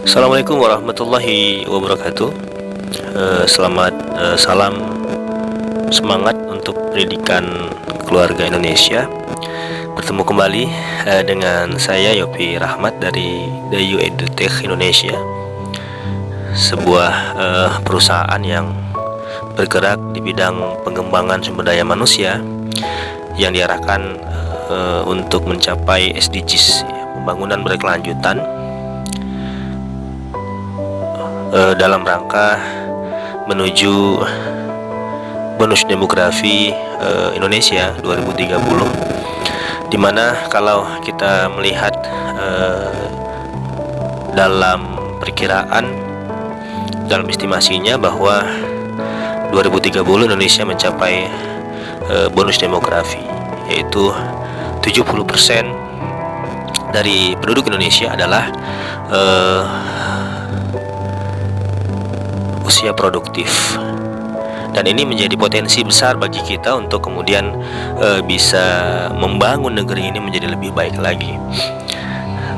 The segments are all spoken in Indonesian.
Assalamualaikum warahmatullahi wabarakatuh. Salam semangat untuk pendidikan keluarga Indonesia. Bertemu kembali dengan saya Yopi Rahmat dari Dayu EduTech Indonesia, sebuah perusahaan yang bergerak di bidang pengembangan sumber daya manusia yang diarahkan untuk mencapai SDGs, pembangunan berkelanjutan, dalam rangka menuju bonus demografi Indonesia 2030, dimana kalau kita melihat dalam perkiraan, dalam estimasinya bahwa 2030 Indonesia mencapai bonus demografi, yaitu 70% dari penduduk Indonesia adalah usia produktif, dan ini menjadi potensi besar bagi kita untuk kemudian bisa membangun negeri ini menjadi lebih baik lagi.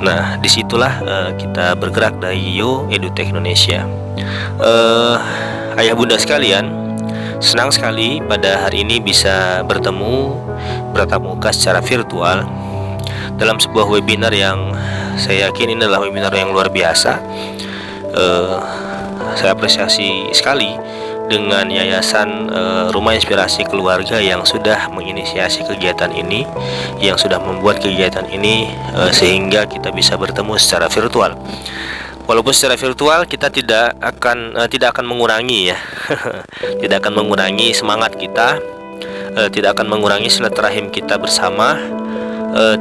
Nah, disitulah kita bergerak dari EduTech Indonesia. Ayah bunda sekalian, senang sekali pada hari ini bisa bertatap muka secara virtual dalam sebuah webinar yang saya yakin ini adalah webinar yang luar biasa. Saya apresiasi sekali dengan Yayasan Rumah Inspirasi Keluarga yang sudah menginisiasi kegiatan ini, yang sudah membuat kegiatan ini sehingga kita bisa bertemu secara virtual. Walaupun secara virtual kita tidak akan mengurangi tidak akan mengurangi semangat kita, tidak akan mengurangi silaturahim kita bersama,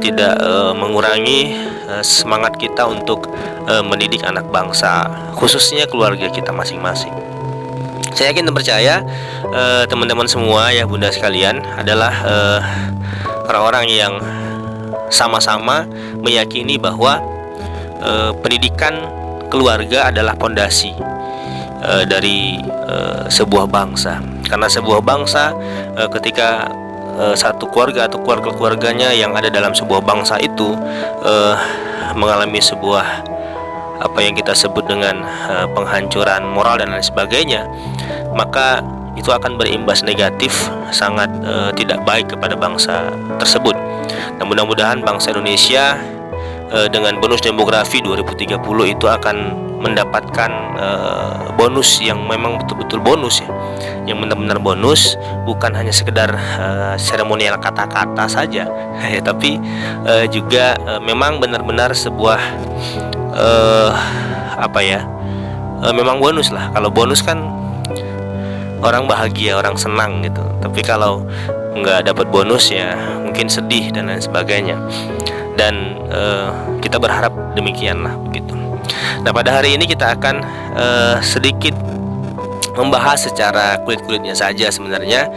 tidak mengurangi semangat kita untuk mendidik anak bangsa, khususnya keluarga kita masing-masing. Saya yakin dan percaya teman-teman semua ya bunda sekalian adalah orang-orang yang sama-sama meyakini bahwa pendidikan keluarga adalah pondasi dari sebuah bangsa. Karena sebuah bangsa ketika satu keluarga atau keluarga-keluarganya yang ada dalam sebuah bangsa itu mengalami sebuah apa yang kita sebut dengan penghancuran moral dan lain sebagainya, maka itu akan berimbas negatif sangat tidak baik kepada bangsa tersebut. Dan mudah-mudahan bangsa Indonesia dengan bonus demografi 2030 itu akan mendapatkan bonus yang memang betul-betul bonus ya, yang benar-benar bonus, bukan hanya sekedar seremonial kata-kata saja ya, tapi juga memang benar-benar sebuah memang bonus lah. Kalau bonus kan orang bahagia, orang senang gitu, tapi kalau nggak dapat bonus ya mungkin sedih dan lain sebagainya. Dan kita berharap demikian lah begitu. Nah, pada hari ini kita akan sedikit membahas secara kulit-kulitnya saja sebenarnya,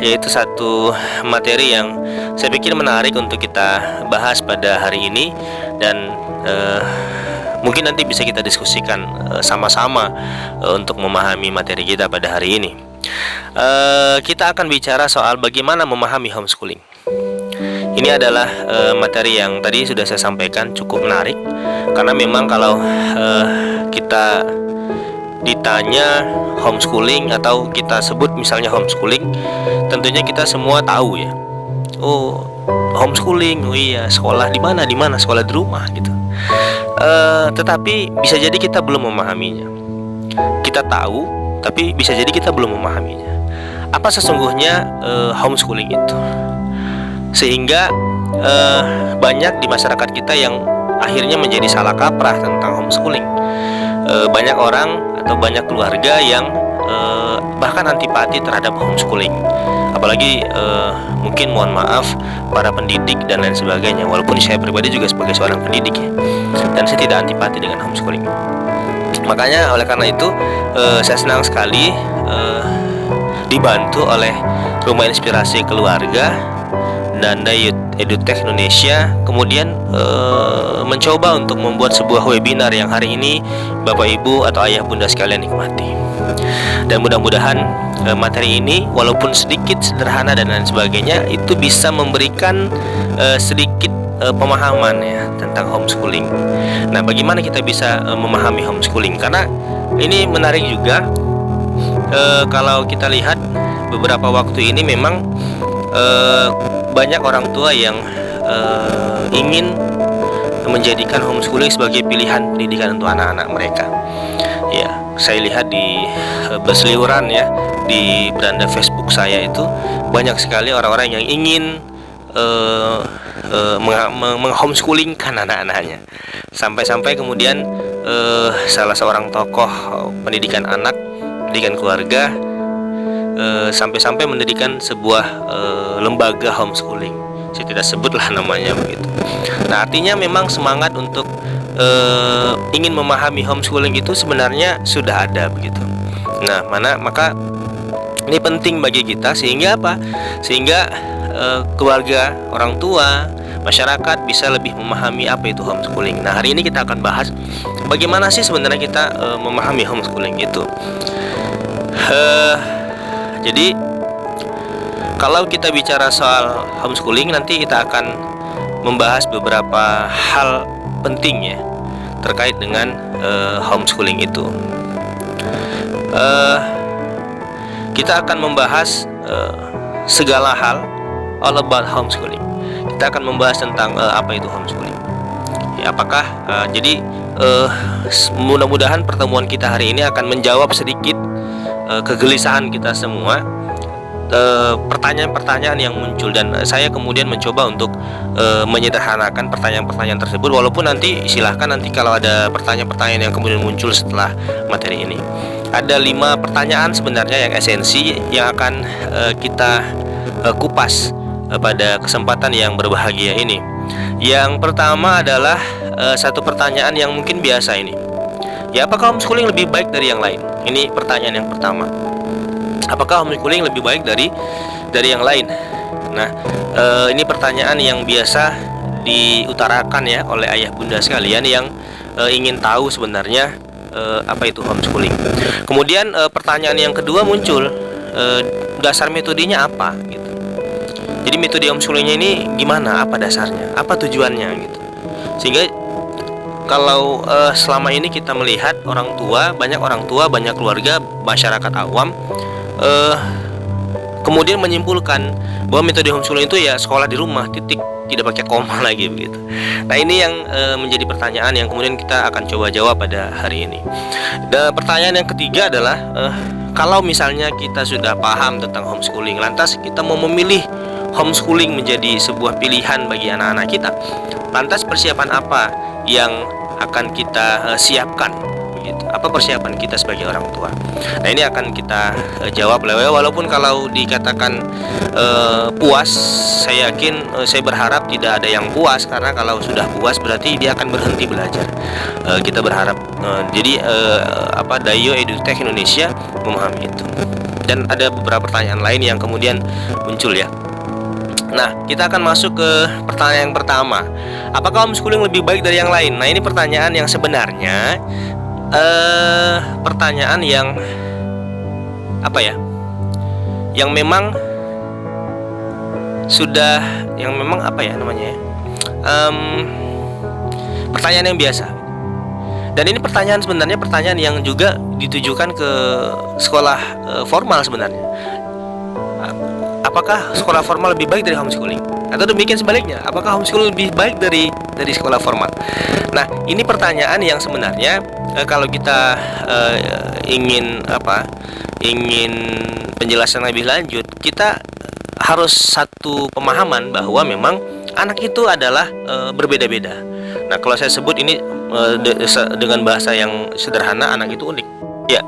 yaitu satu materi yang saya pikir menarik untuk kita bahas pada hari ini, dan mungkin nanti bisa kita diskusikan sama-sama untuk memahami materi kita pada hari ini. Kita akan bicara soal bagaimana memahami homeschooling. Ini adalah materi yang tadi sudah saya sampaikan cukup menarik, karena memang kalau kita ditanya homeschooling atau kita sebut misalnya homeschooling, tentunya kita semua tahu ya. Oh, homeschooling, oh iya, sekolah di mana, sekolah di rumah gitu. Tetapi bisa jadi kita belum memahaminya. Kita tahu, tapi bisa jadi kita belum memahaminya. Apa sesungguhnya homeschooling itu? Sehingga banyak di masyarakat kita yang akhirnya menjadi salah kaprah tentang homeschooling. Banyak orang atau banyak keluarga yang bahkan antipati terhadap homeschooling, apalagi mungkin mohon maaf para pendidik dan lain sebagainya. Walaupun saya pribadi juga sebagai seorang pendidik ya, dan saya tidak antipati dengan homeschooling. Makanya oleh karena itu saya senang sekali dibantu oleh Rumah Inspirasi Keluarga dan EduTech Indonesia kemudian mencoba untuk membuat sebuah webinar yang hari ini Bapak Ibu atau ayah bunda sekalian nikmati. Dan mudah-mudahan materi ini walaupun sedikit sederhana dan lain sebagainya itu bisa memberikan sedikit pemahaman ya tentang homeschooling. Nah, bagaimana kita bisa memahami homeschooling? Karena ini menarik juga. Kalau kita lihat beberapa waktu ini memang banyak orang tua yang ingin menjadikan homeschooling sebagai pilihan pendidikan untuk anak-anak mereka. Ya, saya lihat di berseliweran ya di beranda Facebook saya itu banyak sekali orang-orang yang ingin menghomeschoolingkan anak-anaknya. Sampai-sampai kemudian salah seorang tokoh pendidikan anak, pendidikan keluarga, sampai-sampai mendirikan sebuah lembaga homeschooling. Saya tidak sebutlah namanya begitu. Nah, artinya memang semangat untuk ingin memahami homeschooling itu sebenarnya sudah ada begitu. Nah, maka ini penting bagi kita sehingga apa? Sehingga keluarga, orang tua, masyarakat bisa lebih memahami apa itu homeschooling. Nah, hari ini kita akan bahas bagaimana sih sebenarnya kita memahami homeschooling itu. Jadi kalau kita bicara soal homeschooling, nanti kita akan membahas beberapa hal penting ya terkait dengan homeschooling itu. Kita akan membahas segala hal all about homeschooling. Kita akan membahas tentang apa itu homeschooling. Ya, apakah jadi mudah-mudahan pertemuan kita hari ini akan menjawab sedikit kegelisahan kita semua, pertanyaan-pertanyaan yang muncul, dan saya kemudian mencoba untuk menyederhanakan pertanyaan-pertanyaan tersebut. Walaupun nanti silahkan nanti kalau ada pertanyaan-pertanyaan yang kemudian muncul setelah materi ini. Ada 5 pertanyaan sebenarnya yang esensi yang akan kita kupas pada kesempatan yang berbahagia ini. Yang pertama adalah satu pertanyaan yang mungkin biasa ini. Ya, apakah homeschooling lebih baik dari yang lain? Ini pertanyaan yang pertama. Apakah homeschooling lebih baik dari yang lain? Nah, ini pertanyaan yang biasa diutarakan ya oleh ayah bunda sekalian yang ingin tahu sebenarnya apa itu homeschooling. Kemudian pertanyaan yang kedua muncul, dasar metodenya apa gitu. Jadi metode homeschoolingnya ini gimana? Apa dasarnya? Apa tujuannya gitu? Sehingga kalau selama ini kita melihat banyak orang tua, banyak keluarga, masyarakat awam kemudian menyimpulkan bahwa metode homeschooling itu ya sekolah di rumah, titik, tidak pakai koma lagi begitu. Nah, ini yang menjadi pertanyaan yang kemudian kita akan coba jawab pada hari ini. Dan pertanyaan yang ketiga adalah kalau misalnya kita sudah paham tentang homeschooling, lantas kita mau memilih homeschooling menjadi sebuah pilihan bagi anak-anak kita, lantas persiapan apa yang akan kita siapkan gitu. Apa persiapan kita sebagai orang tua? Nah, ini akan kita jawab. Walaupun kalau dikatakan puas, saya yakin, saya berharap tidak ada yang puas, karena kalau sudah puas berarti dia akan berhenti belajar. Kita berharap Dayo EduTech Indonesia memahami itu. Dan ada beberapa pertanyaan lain yang kemudian muncul ya. Nah, kita akan masuk ke pertanyaan yang pertama. Apakah homeschooling lebih baik dari yang lain? Nah, ini pertanyaan yang sebenarnya pertanyaan yang yang memang sudah, pertanyaan yang biasa. Dan ini sebenarnya pertanyaan yang juga ditujukan ke sekolah formal sebenarnya. Apakah sekolah formal lebih baik dari homeschooling? Atau demikian sebaliknya, apakah homeschooling lebih baik dari sekolah formal? Nah, ini pertanyaan yang sebenarnya kalau kita ingin penjelasan lebih lanjut, kita harus satu pemahaman bahwa memang anak itu adalah berbeda-beda. Nah, kalau saya sebut ini dengan bahasa yang sederhana, anak itu unik. Ya,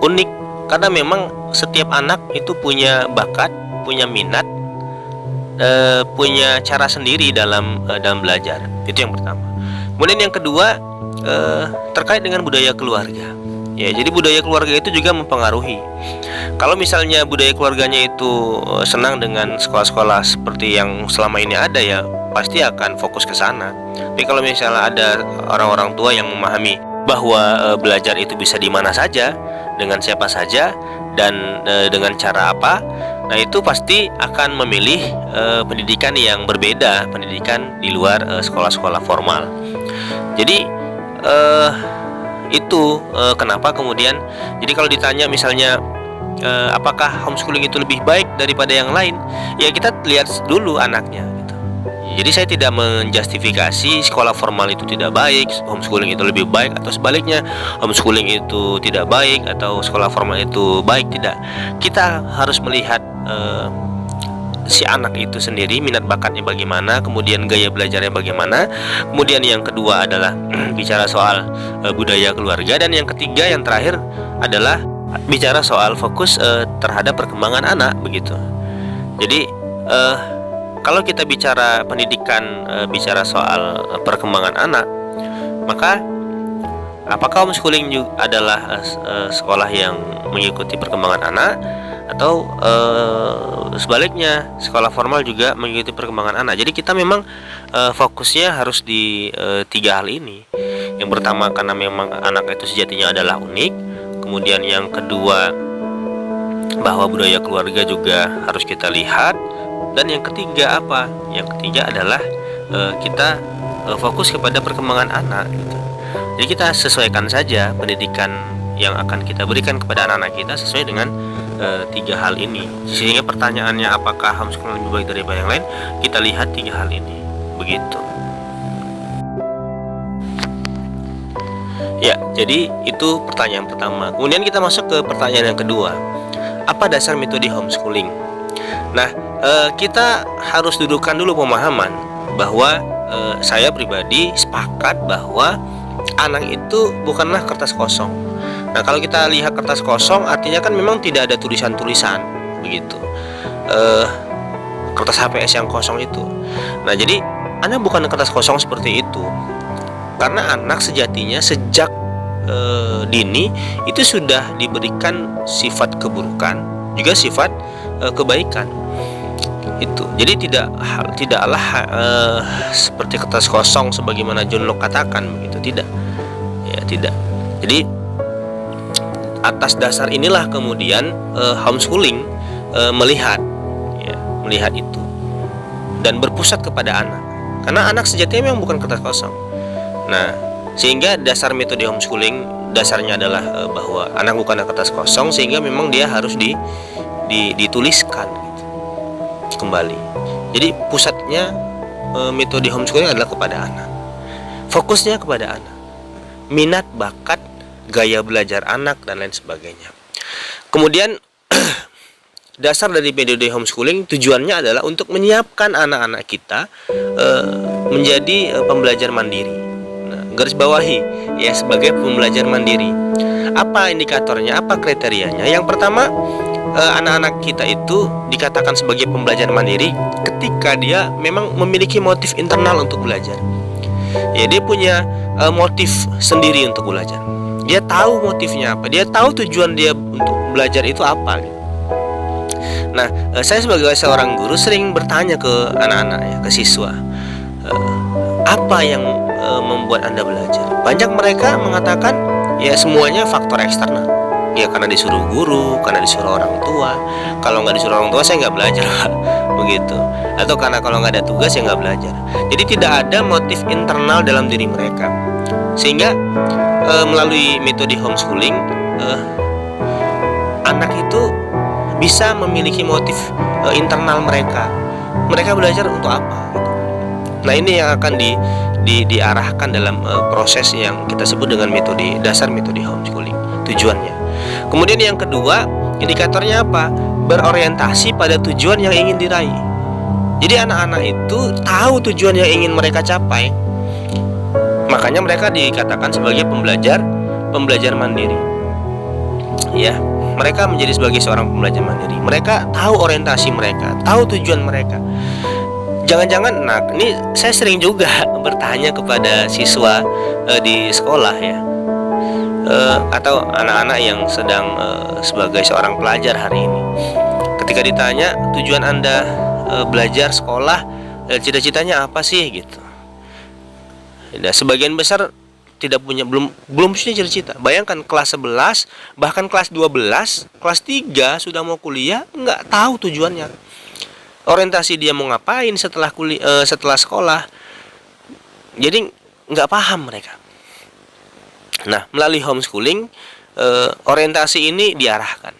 unik karena memang setiap anak itu punya bakat, punya minat, punya cara sendiri dalam belajar. Itu yang pertama. Kemudian yang kedua, terkait dengan budaya keluarga. Ya, jadi budaya keluarga itu juga mempengaruhi. Kalau misalnya budaya keluarganya itu senang dengan sekolah-sekolah seperti yang selama ini ada, ya pasti akan fokus ke sana. Tapi kalau misalnya ada orang-orang tua yang memahami bahwa belajar itu bisa di mana saja, dengan siapa saja, dan dengan cara apa, nah itu pasti akan memilih pendidikan yang berbeda, pendidikan di luar sekolah-sekolah formal. Jadi itu kenapa kemudian, jadi kalau ditanya misalnya apakah homeschooling itu lebih baik daripada yang lain, ya kita lihat dulu anaknya gitu. Jadi saya tidak menjustifikasi sekolah formal itu tidak baik, homeschooling itu lebih baik, atau sebaliknya homeschooling itu tidak baik atau sekolah formal itu baik, tidak. Kita harus melihat si anak itu sendiri, minat bakatnya bagaimana, kemudian gaya belajarnya bagaimana. Kemudian yang kedua adalah bicara soal budaya keluarga, dan yang ketiga, yang terakhir adalah bicara soal fokus terhadap perkembangan anak, begitu. Jadi kalau kita bicara pendidikan, bicara soal perkembangan anak, maka apakah homeschooling juga adalah sekolah yang mengikuti perkembangan anak, atau sebaliknya sekolah formal juga mengikuti perkembangan anak. Jadi kita memang fokusnya harus di tiga hal ini. Yang pertama, karena memang anak itu sejatinya adalah unik. Kemudian yang kedua, bahwa budaya keluarga juga harus kita lihat. Dan yang ketiga apa? Yang ketiga adalah kita fokus kepada perkembangan anak gitu. Jadi kita sesuaikan saja pendidikan yang akan kita berikan kepada anak-anak kita sesuai dengan tiga hal ini. Sehingga pertanyaannya apakah homeschooling lebih baik daripada yang lain, kita lihat tiga hal ini, begitu. Ya, jadi itu pertanyaan pertama. Kemudian kita masuk ke pertanyaan yang kedua. Apa dasar metode homeschooling? Nah, kita harus dudukkan dulu pemahaman bahwa saya pribadi sepakat bahwa anak itu bukanlah kertas kosong. Nah, kalau kita lihat kertas kosong, artinya kan memang tidak ada tulisan-tulisan, begitu. Kertas HPS yang kosong itu. Nah, jadi anak bukan kertas kosong seperti itu. Karena anak sejatinya sejak dini itu sudah diberikan sifat keburukan, juga sifat kebaikan. Itu. Jadi tidaklah seperti kertas kosong sebagaimana John Locke katakan, begitu, tidak. Ya, tidak. Jadi atas dasar inilah kemudian homeschooling melihat itu dan berpusat kepada anak, karena anak sejatinya memang bukan kertas kosong. Nah, sehingga dasar metode homeschooling dasarnya adalah bahwa anak bukan kertas kosong, sehingga memang dia harus dituliskan gitu, kembali. Jadi pusatnya metode homeschooling adalah kepada anak, fokusnya kepada anak, minat bakat, gaya belajar anak, dan lain sebagainya. Kemudian dasar dari metode homeschooling tujuannya adalah untuk menyiapkan anak-anak kita menjadi pembelajar mandiri. Nah, garis bawahi ya, sebagai pembelajar mandiri. Apa indikatornya? Apa kriterianya? Yang pertama, anak-anak kita itu dikatakan sebagai pembelajar mandiri ketika dia memang memiliki motif internal untuk belajar. Ya, dia punya motif sendiri untuk belajar. Dia tahu motifnya apa, dia tahu tujuan dia untuk belajar itu apa gitu. Nah, saya sebagai seorang guru sering bertanya ke anak-anak ya, ke siswa, apa yang membuat Anda belajar? Banyak mereka mengatakan ya semuanya faktor eksternal. Ya karena disuruh guru, karena disuruh orang tua. Kalau nggak disuruh orang tua saya nggak belajar, begitu. Atau karena kalau nggak ada tugas ya nggak belajar. Jadi tidak ada motif internal dalam diri mereka. Sehingga melalui metode homeschooling, anak itu bisa memiliki motif internal mereka. Mereka belajar untuk apa? Gitu. Nah, ini yang akan diarahkan dalam proses yang kita sebut dengan metode dasar metode homeschooling. Tujuannya. Kemudian yang kedua, indikatornya apa? Berorientasi pada tujuan yang ingin diraih. Jadi anak-anak itu tahu tujuan yang ingin mereka capai. Makanya mereka dikatakan sebagai pembelajar mandiri. Ya, mereka menjadi sebagai seorang pembelajar mandiri. Mereka tahu orientasi mereka, tahu tujuan mereka. Jangan-jangan, nah ini saya sering juga bertanya kepada siswa di sekolah ya. atau anak-anak yang sedang sebagai seorang pelajar hari ini. Ketika ditanya tujuan Anda belajar sekolah, cita-citanya apa sih gitu. Nah, sebagian besar belum punya cita-cita. Bayangkan kelas 11, bahkan kelas 12, kelas 3 sudah mau kuliah, nggak tahu tujuannya. Orientasi dia mau ngapain setelah sekolah. Jadi nggak paham mereka. Nah, melalui homeschooling, orientasi ini diarahkan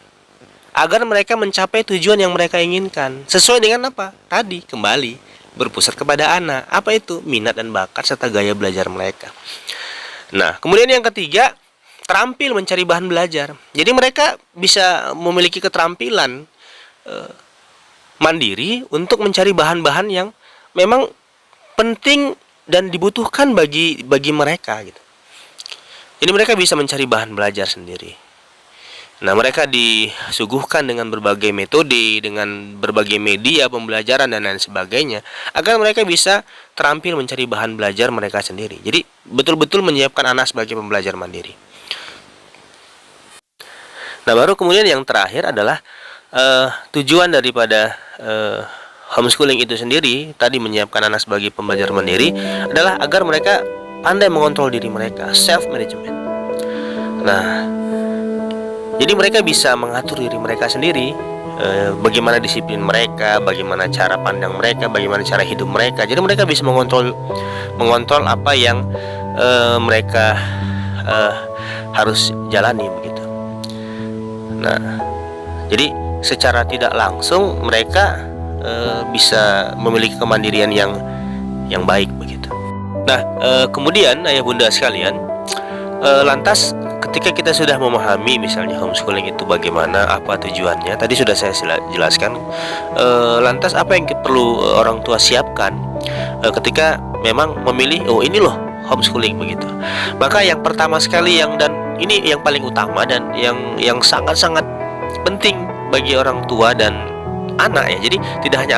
agar mereka mencapai tujuan yang mereka inginkan. Sesuai dengan apa? Tadi kembali berpusat kepada anak. Apa itu? Minat dan bakat serta gaya belajar mereka. Nah, kemudian yang ketiga, terampil mencari bahan belajar. Jadi mereka bisa memiliki keterampilan mandiri untuk mencari bahan-bahan yang memang penting dan dibutuhkan bagi mereka gitu. Jadi mereka bisa mencari bahan belajar sendiri. Nah, mereka disuguhkan dengan berbagai metode, dengan berbagai media pembelajaran dan lain sebagainya, agar mereka bisa terampil mencari bahan belajar mereka sendiri. Jadi betul-betul menyiapkan anak sebagai pembelajar mandiri. Nah, baru kemudian yang terakhir adalah tujuan daripada homeschooling itu sendiri, tadi menyiapkan anak sebagai pembelajar mandiri, adalah agar mereka pandai mengontrol diri mereka, self management. Nah, jadi mereka bisa mengatur diri mereka sendiri, bagaimana disiplin mereka, bagaimana cara pandang mereka, bagaimana cara hidup mereka. Jadi mereka bisa mengontrol apa yang mereka harus jalani begitu. Nah, jadi secara tidak langsung mereka bisa memiliki kemandirian yang baik begitu. Nah, kemudian ayah bunda sekalian, lantas ketika kita sudah memahami misalnya homeschooling itu bagaimana, apa tujuannya, tadi sudah saya jelaskan. Lantas apa yang perlu orang tua siapkan ketika memang memilih, oh ini loh homeschooling begitu. Maka yang pertama sekali dan ini yang paling utama dan yang sangat-sangat penting bagi orang tua dan anak ya. Jadi tidak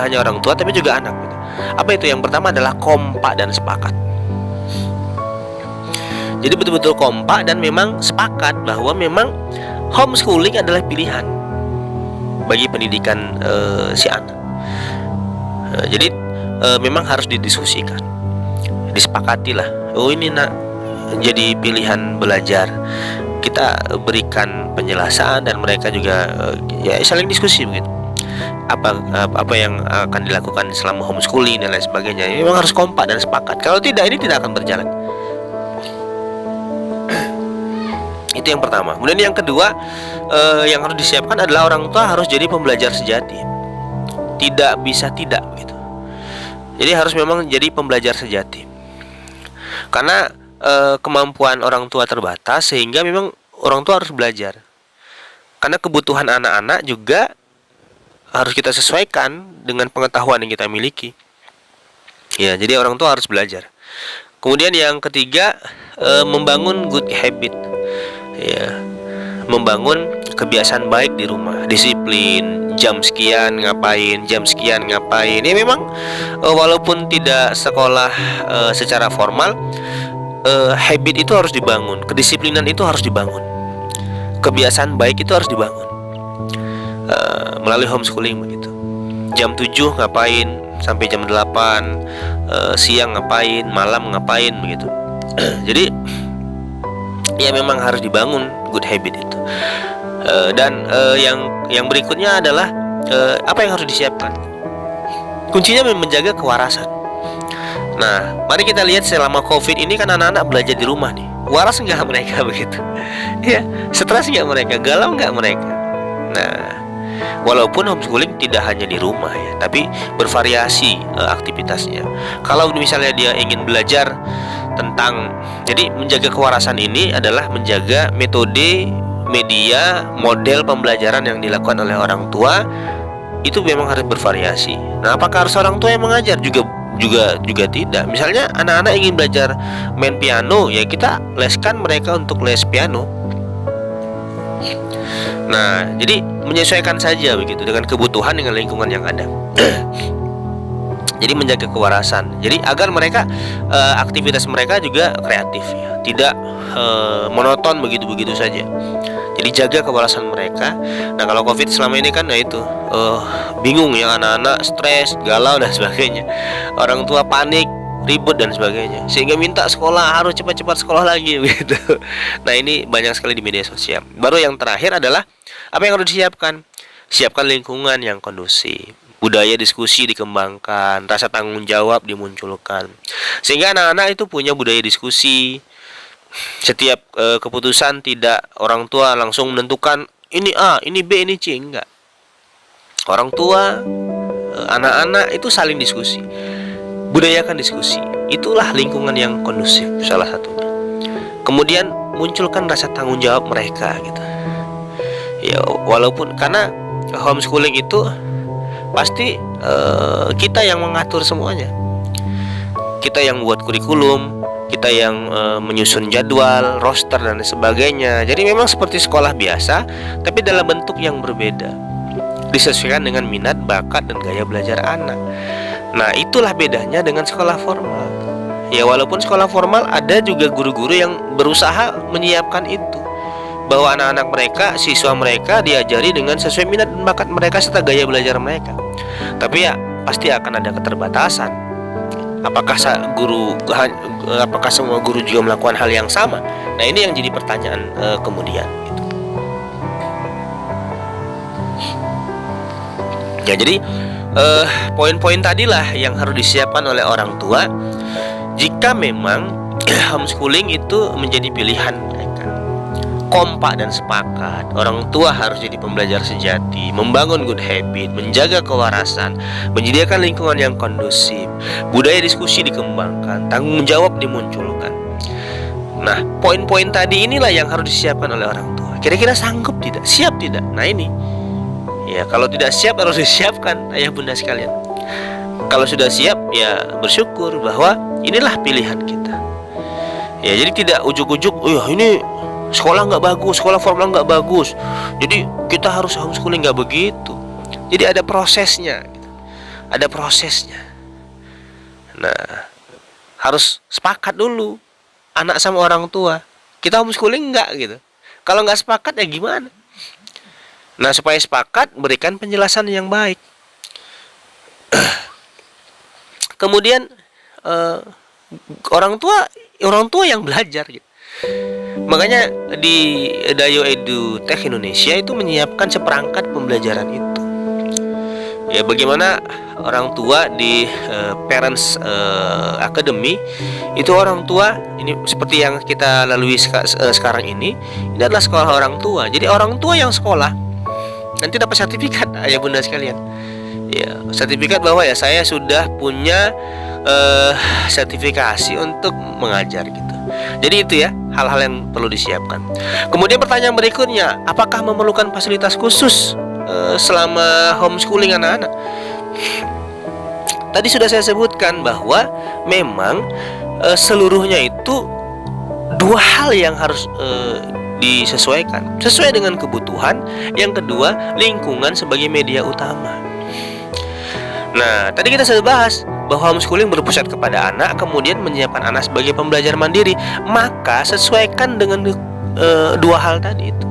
hanya orang tua tapi juga anak gitu. Apa itu? Yang pertama adalah kompak dan sepakat. Jadi betul-betul kompak dan memang sepakat bahwa memang homeschooling adalah pilihan bagi pendidikan si anak. Jadi memang harus didiskusikan, disepakatilah. Oh ini nak jadi pilihan belajar. Kita berikan penjelasan dan mereka juga ya saling diskusi begitu. Apa yang akan dilakukan selama homeschooling dan lain sebagainya. Memang harus kompak dan sepakat. Kalau tidak, ini tidak akan berjalan. Itu yang pertama. Kemudian yang kedua, yang harus disiapkan adalah orang tua harus jadi pembelajar sejati. Tidak bisa tidak begitu. Jadi harus memang jadi pembelajar sejati. Karena kemampuan orang tua terbatas, sehingga memang orang tua harus belajar. Karena kebutuhan anak-anak juga harus kita sesuaikan dengan pengetahuan yang kita miliki. Ya, jadi orang tua harus belajar. Kemudian yang ketiga, membangun good habit. Ya, membangun kebiasaan baik di rumah, disiplin, jam sekian ngapain, jam sekian ngapain. Ya memang walaupun tidak sekolah secara formal, habit itu harus dibangun, kedisiplinan itu harus dibangun, kebiasaan baik itu harus dibangun melalui homeschooling begitu. Jam 7 ngapain sampai jam 8, siang ngapain, malam ngapain begitu. Jadi ya memang harus dibangun good habit itu. Dan yang berikutnya adalah apa yang harus disiapkan. Kuncinya menjaga kewarasan. Nah, mari kita lihat selama COVID ini kan anak-anak belajar di rumah nih. Waras nggak mereka begitu? Ya, stres nggak mereka? Galau nggak mereka? Nah, walaupun homeschooling tidak hanya di rumah ya, tapi bervariasi aktivitasnya. Kalau misalnya dia ingin belajar tentang, jadi menjaga kewarasan ini adalah menjaga metode, media, model pembelajaran yang dilakukan oleh orang tua itu memang harus bervariasi. Nah, apakah harus orang tua yang mengajar? Juga tidak. Misalnya anak-anak ingin belajar main piano, ya kita leskan mereka untuk les piano. Nah, jadi menyesuaikan saja begitu dengan kebutuhan, dengan lingkungan yang ada. Jadi menjaga kewarasan. Jadi agar mereka aktivitas mereka juga kreatif ya, tidak monoton begitu-begitu saja. Jadi jaga kewarasan mereka. Nah kalau COVID selama ini kan, nah itu bingung ya, anak-anak stres, galau dan sebagainya. Orang tua panik, ribut dan sebagainya, sehingga minta sekolah harus cepat-cepat sekolah lagi gitu. Nah ini banyak sekali di media sosial. Baru yang terakhir adalah apa yang harus disiapkan? Siapkan lingkungan yang kondusif. Budaya diskusi dikembangkan, rasa tanggung jawab dimunculkan, sehingga anak-anak itu punya budaya diskusi. Setiap keputusan tidak orang tua langsung menentukan ini A, ini B, ini C, enggak. Orang tua, anak-anak itu saling diskusi. Budayakan diskusi. Itulah lingkungan yang kondusif salah satunya. Kemudian munculkan rasa tanggung jawab mereka gitu. Ya walaupun karena homeschooling itu pasti kita yang mengatur semuanya. Kita yang buat kurikulum, kita yang menyusun jadwal, roster dan sebagainya. Jadi memang seperti sekolah biasa, tapi dalam bentuk yang berbeda, disesuaikan dengan minat, bakat dan gaya belajar anak. Nah itulah bedanya dengan sekolah formal. Ya walaupun sekolah formal ada juga guru-guru yang berusaha menyiapkan itu, bahwa anak-anak mereka, siswa mereka diajari dengan sesuai minat dan bakat mereka serta gaya belajar mereka. Tapi ya pasti akan ada keterbatasan. Apakah semua guru juga melakukan hal yang sama? Nah ini yang jadi pertanyaan kemudian gitu. Ya jadi poin-poin tadilah yang harus disiapkan oleh orang tua jika memang homeschooling itu menjadi pilihan mereka. Kompak dan sepakat, orang tua harus jadi pembelajar sejati, membangun good habit, menjaga kewarasan, menyediakan lingkungan yang kondusif, budaya diskusi dikembangkan, tanggung jawab dimunculkan. Nah, poin-poin tadi inilah yang harus disiapkan oleh orang tua. Kira-kira sanggup tidak? Siap tidak? Nah ini, ya kalau tidak siap harus disiapkan, ayah bunda sekalian. Kalau sudah siap, ya bersyukur bahwa inilah pilihan kita. Ya jadi tidak ujuk-ujuk, ini sekolah nggak bagus, sekolah formal nggak bagus, jadi kita harus homeschooling, nggak begitu. Jadi ada prosesnya gitu. Ada prosesnya. Nah harus sepakat dulu anak sama orang tua, kita homeschooling nggak gitu. Kalau nggak sepakat ya gimana? Nah supaya sepakat, berikan penjelasan yang baik. Kemudian orang tua yang belajar gitu. Makanya di Dayo EduTech Indonesia itu menyiapkan seperangkat pembelajaran itu. Ya bagaimana orang tua di Parents Academy itu, orang tua ini seperti yang kita lalui sekarang ini adalah sekolah orang tua. Jadi orang tua yang sekolah nanti dapat sertifikat, ayah bunda sekalian. Ya, sertifikat bahwa ya saya sudah punya sertifikasi untuk mengajar gitu. Jadi itu ya hal-hal yang perlu disiapkan. Kemudian pertanyaan berikutnya, apakah memerlukan fasilitas khusus selama homeschooling anak-anak? Tadi sudah saya sebutkan bahwa memang seluruhnya itu dua hal yang harus disesuaikan sesuai dengan kebutuhan. Yang kedua, lingkungan sebagai media utama. Nah, tadi kita sudah bahas bahwa homeschooling berpusat kepada anak, kemudian menyiapkan anak sebagai pembelajar mandiri. Maka sesuaikan dengan dua hal tadi itu.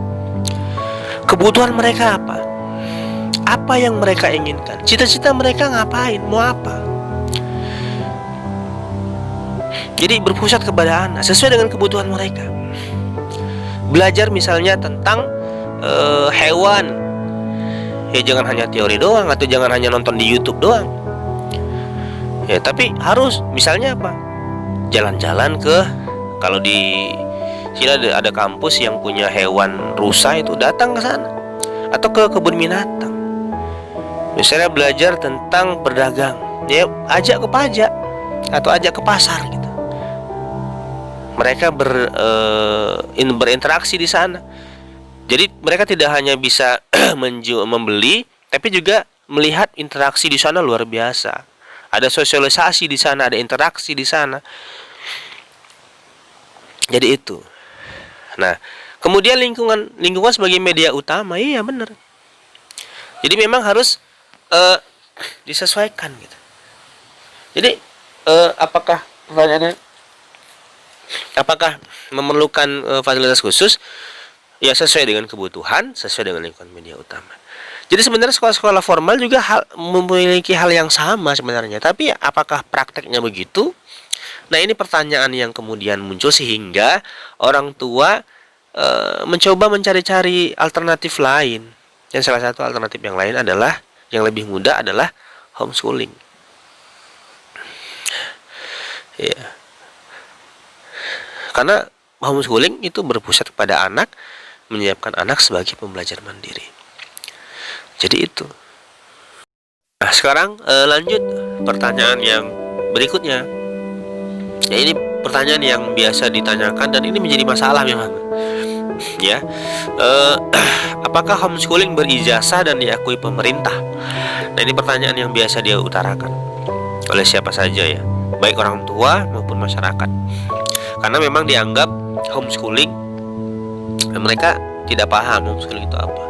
Kebutuhan mereka apa? Apa yang mereka inginkan? Cita-cita mereka ngapain? Mau apa? Jadi berpusat kepada anak sesuai dengan kebutuhan mereka. Belajar misalnya tentang hewan, ya jangan hanya teori doang, atau jangan hanya nonton di YouTube doang. Ya tapi harus misalnya apa? Jalan-jalan kalau di sini ada kampus yang punya hewan rusa, itu datang ke sana, atau ke kebun binatang. Misalnya belajar tentang berdagang, ya ajak ke pajak atau ajak ke pasar gitu. Mereka berinteraksi di sana. Jadi mereka tidak hanya bisa membeli, tapi juga melihat interaksi di sana luar biasa. Ada sosialisasi di sana, ada interaksi di sana. Jadi itu. Nah, kemudian lingkungan sebagai media utama, iya benar. Jadi memang harus disesuaikan gitu. Jadi apakah pertanyaannya, apakah memerlukan fasilitas khusus? Ya sesuai dengan kebutuhan, sesuai dengan lingkungan media utama. Jadi sebenarnya sekolah-sekolah formal juga memiliki hal yang sama sebenarnya. Tapi apakah prakteknya begitu? Nah ini pertanyaan yang kemudian muncul sehingga orang tua mencoba mencari-cari alternatif lain. Dan salah satu alternatif yang lain adalah, yang lebih mudah adalah homeschooling. Ya. Karena homeschooling itu berpusat kepada anak, menyiapkan anak sebagai pembelajar mandiri. Jadi itu. Nah sekarang lanjut pertanyaan yang berikutnya. Ya ini pertanyaan yang biasa ditanyakan dan ini menjadi masalah memang. Ya, apakah homeschooling berijazah dan diakui pemerintah? Nah ini pertanyaan yang biasa dia utarakan oleh siapa saja ya, baik orang tua maupun masyarakat. Karena memang dianggap homeschooling, mereka tidak paham homeschooling itu apa.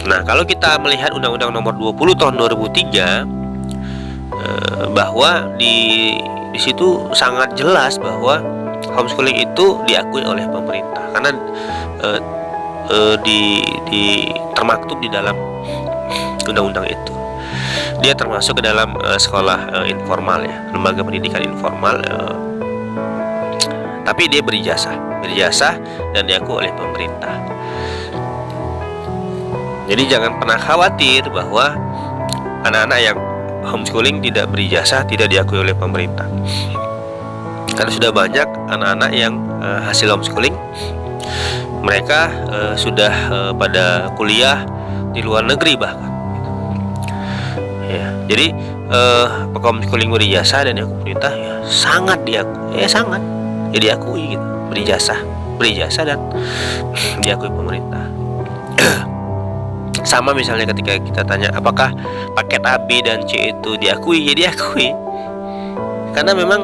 Nah kalau kita melihat Undang-Undang Nomor 20 Tahun 2003, bahwa di situ sangat jelas bahwa homeschooling itu diakui oleh pemerintah karena termaktub di dalam undang-undang itu. Dia termasuk ke dalam sekolah informal ya, lembaga pendidikan informal, tapi dia berijazah dan diakui oleh pemerintah. Jadi jangan pernah khawatir bahwa anak-anak yang homeschooling tidak berijazah, tidak diakui oleh pemerintah. Karena sudah banyak anak-anak yang hasil homeschooling, mereka sudah pada kuliah di luar negeri bahkan. Ya, jadi homeschooling berijazah dan diakui pemerintah ya sangat diakui, ya diakui gitu, berijazah dan diakui pemerintah. Sama misalnya ketika kita tanya apakah paket A, B, dan C itu diakui, ya diakui. Karena memang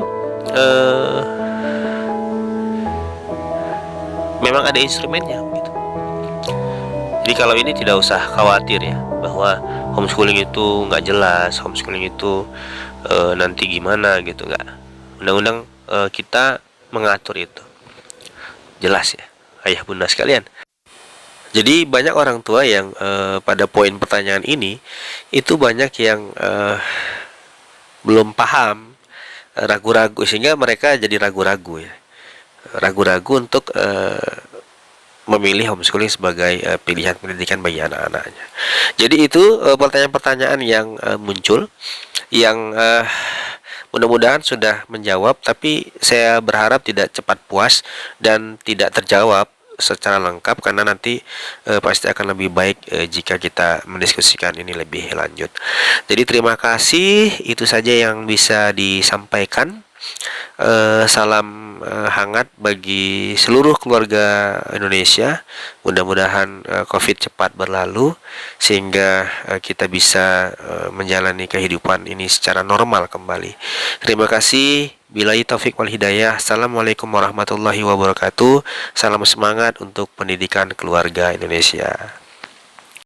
ada instrumennya gitu. Jadi kalau ini tidak usah khawatir ya, bahwa homeschooling itu nggak jelas, homeschooling itu nanti gimana gitu, nggak. Undang-undang kita mengatur itu, jelas ya, ayah bunda sekalian. Jadi banyak orang tua yang pada poin pertanyaan ini itu banyak yang belum paham, ragu-ragu, sehingga mereka jadi ragu-ragu ya, untuk memilih homeschooling sebagai pilihan pendidikan bagi anak-anaknya. Jadi itu pertanyaan-pertanyaan yang muncul, yang mudah-mudahan sudah menjawab, tapi saya berharap tidak cepat puas dan tidak terjawab secara lengkap, karena nanti pasti akan lebih baik jika kita mendiskusikan ini lebih lanjut. Jadi terima kasih, itu saja yang bisa disampaikan. Salam hangat bagi seluruh keluarga Indonesia. Mudah-mudahan COVID cepat berlalu sehingga kita bisa menjalani kehidupan ini secara normal kembali. Terima kasih. Billahi taufik wal hidayah. Assalamualaikum warahmatullahi wabarakatuh. Salam semangat untuk pendidikan keluarga Indonesia.